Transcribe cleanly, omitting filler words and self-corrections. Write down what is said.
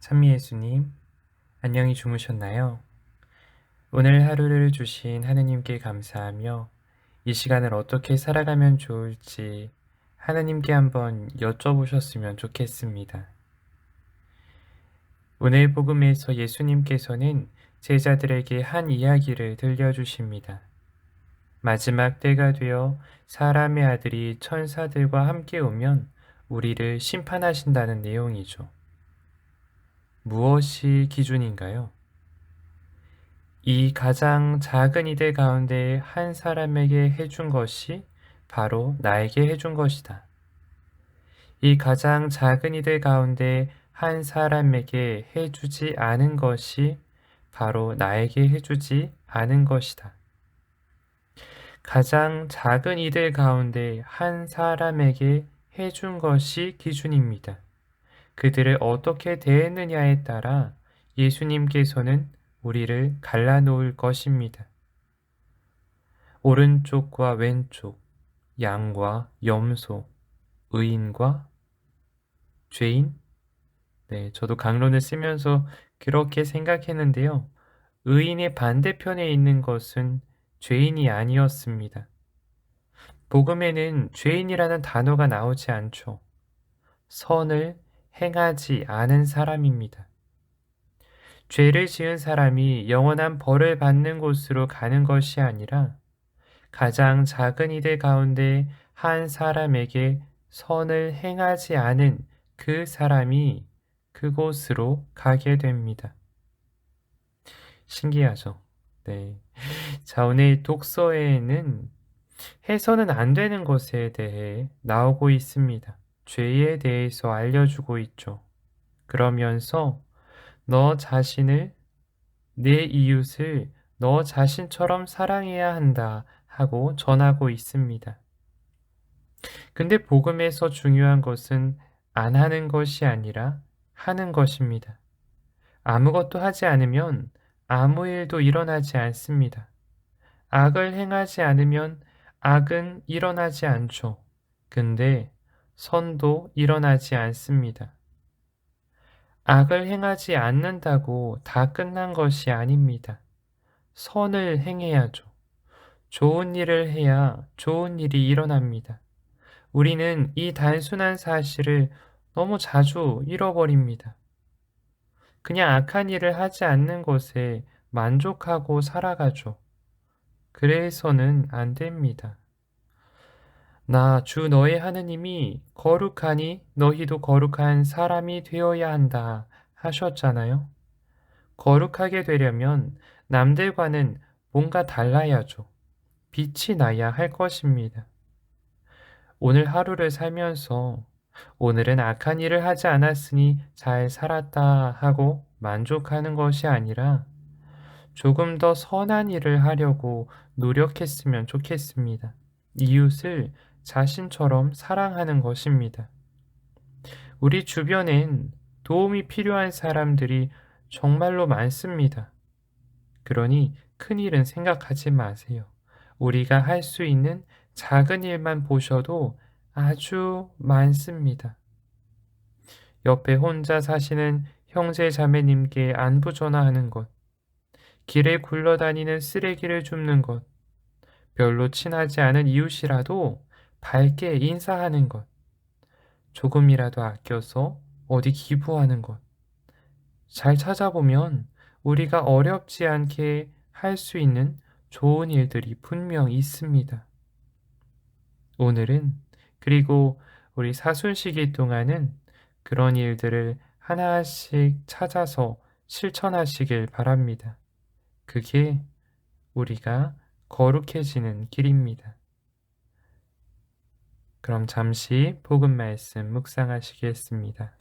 찬미 예수님, 안녕히 주무셨나요? 오늘 하루를 주신 하느님께 감사하며 이 시간을 어떻게 살아가면 좋을지 하느님께 한번 여쭤보셨으면 좋겠습니다. 오늘 복음에서 예수님께서는 제자들에게 한 이야기를 들려주십니다. 마지막 때가 되어 사람의 아들이 천사들과 함께 오면 우리를 심판하신다는 내용이죠. 무엇이 기준인가요? 이 가장 작은 이들 가운데 한 사람에게 해준 것이 바로 나에게 해준 것이다. 이 가장 작은 이들 가운데 한 사람에게 해주지 않은 것이 바로 나에게 해주지 않은 것이다. 가장 작은 이들 가운데 한 사람에게 해준 것이 기준입니다. 그들을 어떻게 대했느냐에 따라 예수님께서는 우리를 갈라놓을 것입니다. 오른쪽과 왼쪽, 양과 염소, 의인과 죄인? 네, 저도 강론을 쓰면서 그렇게 생각했는데요. 의인의 반대편에 있는 것은 죄인이 아니었습니다. 복음에는 죄인이라는 단어가 나오지 않죠. 선을 행하지 않은 사람입니다. 죄를 지은 사람이 영원한 벌을 받는 곳으로 가는 것이 아니라 가장 작은 이들 가운데 한 사람에게 선을 행하지 않은 그 사람이 그곳으로 가게 됩니다. 신기하죠? 네. 자, 오늘 독서에는 해서는 안 되는 것에 대해 나오고 있습니다. 죄에 대해서 알려주고 있죠. 그러면서 너 자신을, 내 이웃을 너 자신처럼 사랑해야 한다 하고 전하고 있습니다. 근데 복음에서 중요한 것은 안 하는 것이 아니라 하는 것입니다. 아무것도 하지 않으면 아무 일도 일어나지 않습니다. 악을 행하지 않으면 악은 일어나지 않죠. 근데 선도 일어나지 않습니다. 악을 행하지 않는다고 다 끝난 것이 아닙니다. 선을 행해야죠. 좋은 일을 해야 좋은 일이 일어납니다. 우리는 이 단순한 사실을 너무 자주 잃어버립니다. 그냥 악한 일을 하지 않는 것에 만족하고 살아가죠. 그래서는 안 됩니다. 나 주 너의 하느님이 거룩하니 너희도 거룩한 사람이 되어야 한다 하셨잖아요. 거룩하게 되려면 남들과는 뭔가 달라야죠. 빛이 나야 할 것입니다. 오늘 하루를 살면서 오늘은 악한 일을 하지 않았으니 잘 살았다 하고 만족하는 것이 아니라 조금 더 선한 일을 하려고 노력했으면 좋겠습니다. 이웃을 자신처럼 사랑하는 것입니다. 우리 주변엔 도움이 필요한 사람들이 정말로 많습니다. 그러니 큰 일은 생각하지 마세요. 우리가 할 수 있는 작은 일만 보셔도 아주 많습니다. 옆에 혼자 사시는 형제 자매님께 안부 전화하는 것, 길에 굴러다니는 쓰레기를 줍는 것, 별로 친하지 않은 이웃이라도 밝게 인사하는 것, 조금이라도 아껴서 어디 기부하는 것. 잘 찾아보면 우리가 어렵지 않게 할 수 있는 좋은 일들이 분명 있습니다. 오늘은 그리고 우리 사순시기 동안은 그런 일들을 하나씩 찾아서 실천하시길 바랍니다. 그게 우리가 거룩해지는 길입니다. 그럼 잠시 복음 말씀 묵상하시겠습니다.